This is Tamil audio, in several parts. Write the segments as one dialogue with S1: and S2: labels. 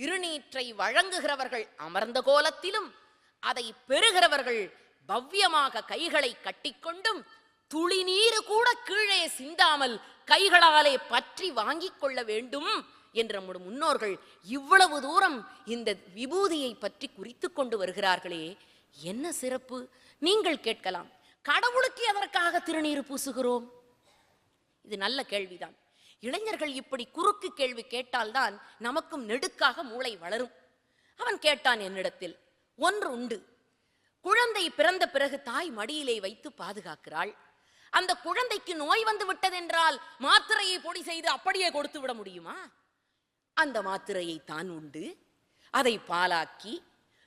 S1: திருநீற்றை வழங்குகிறவர்கள் அமர்ந்த கோலத்திலும் அதை பெறுகிறவர்கள் பவ்யமாக கைகளை கட்டிக்கொண்டும் துளி நீர் கூட கீழே சிந்தாமல் கைகளாலே பற்றி வாங்கிக் கொள்ள வேண்டும் என்று நம்முடைய முன்னோர்கள் இவ்வளவு தூரம் இந்த விபூதியை பற்றி குறித்து கொண்டு வருகிறார்களே, என்ன சிறப்பு? நீங்கள் கேட்கலாம், கடவுளுக்கு எதற்காக திருநீர் பூசுகிறோம்? இது நல்ல கேள்விதான். இளைஞர்கள் இப்படி குறுக்கு கேள்வி கேட்டால்தான் நமக்கும் நெடுக்காக மூளை வளரும். அவன் கேட்டான் என்னிடத்தில், ஒன்று உண்டு. குழந்தை பிறந்த பிறகு தாய் மடியிலே வைத்து பாதுகாக்கிறாள். அந்த குழந்தைக்கு நோய் வந்து விட்டதென்றால் மாத்திரையை பொடி செய்து அப்படியே கொடுத்து விட முடியுமா? அந்த மாத்திரையை தான் உண்டு, அதை பாலாக்கி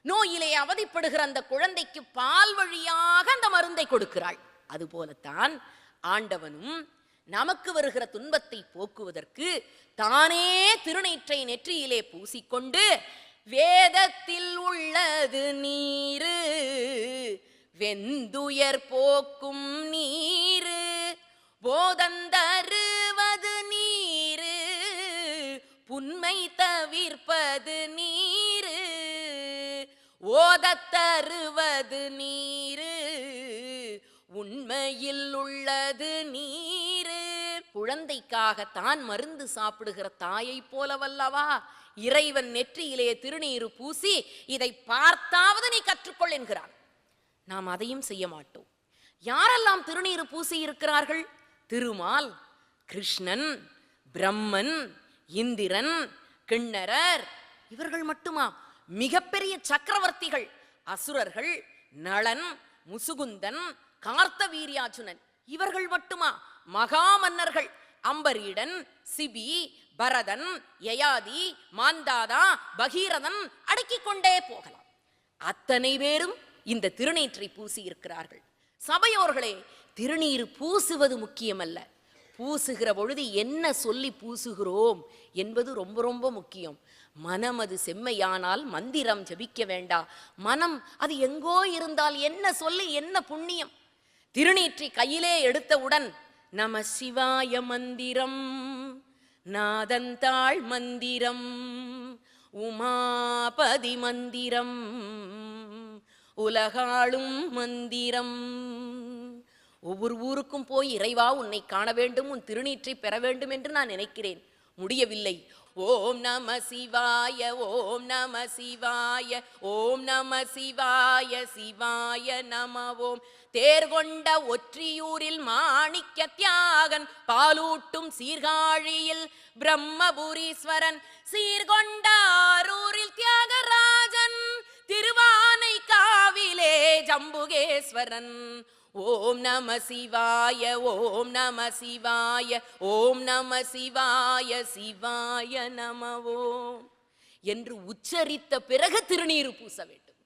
S1: நோயிலே அவதிப்படுகிற அந்த குழந்தைக்கு பால் வழியாக அந்த மருந்தை கொடுக்கிறாள். அதுபோலத்தான் ஆண்டவனும் நமக்கு வருகிற துன்பத்தை போக்குவதற்கு தானே திருநீற்றை நெற்றியிலே பூசிக்கொண்டு, வேதத்தில் உள்ளது நீரு வெந்துயர் போக்கும் நீரு, போதந்தருவது நீரு புன்மை தவிர்ப்பது நீரு, ஓதத்தருவது நீரு உண்மையில் உள்ளது நீரு. குழந்தைக்காக தான் மருந்து சாப்பிடுகிற தாயை போலவல்லவா இறைவன் நெற்றியிலே திருநீரு பூசி இதை பார்த்தாவது நீ கற்றுக்கொள் என்கிறான். நாம் அதையும் செய்ய மாட்டோம். யாரெல்லாம் திருநீரு பூசி இருக்கிறார்கள்? திருமால், கிருஷ்ணன், பிரம்மன், இந்திரன், கிண்ணரர், இவர்கள் மட்டுமா? மிகப்பெரிய சக்கரவர்த்திகள், அசுரர்கள், நளன், முசுகுந்தன், கார்த்தவீரியாச்சுனன், இவர்கள் மட்டுமா? மகா மன்னர்கள், அம்பரீடன், சிபி, பரதன், யயாதி, மாந்தாதா, பகீரதன், அடுக்கிக் கொண்டே போகலாம். அத்தனை பேரும் இந்த திருநீற்றை பூசி இருக்கிறார்கள். சபையோர்களே, திருநீர் பூசுவது முக்கியமல்ல, பூசுகிற பொழுது என்ன சொல்லி பூசுகிறோம் என்பது ரொம்ப ரொம்ப முக்கியம். மனம் அது செம்மையானால் மந்திரம் ஜபிக்க வேண்டா. மனம் அது எங்கோ இருந்தால் என்ன சொல்லி என்ன புண்ணியம்? திருநீற்றை கையிலே எடுத்தவுடன் நம சிவாய மந்திரம், நாதந்தாள் மந்திரம், உமாபதி மந்திரம், உலகாளும் மந்திரம். ஒவ்வொரு ஊருக்கும் போய் இறைவா உன்னை காண வேண்டும், உன் திருநீற்றை பெற வேண்டும் என்று நான் நினைக்கிறேன். முடியவில்லை. ஓம் நம சிவாய, ஓம் நம சிவாய, ஓம் நம சிவாய, சிவாய நம ஓம். தேர்கொண்ட ஒற்றியூரில் மாணிக்க தியாகன், பாலூட்டும் சீர்காழியில் பிரம்மபுரீஸ்வரன், சீர்கொண்டாரூரில் தியாகராஜன், திருவானை காவிலே ஜம்புகேஸ்வரன். ஓம் நம சிவாய, ஓம் நம சிவாய, ஓம் நம சிவாய, சிவாய நம ஓம் என்று உச்சரித்த பிறகு திருநீறு பூச வேண்டும்.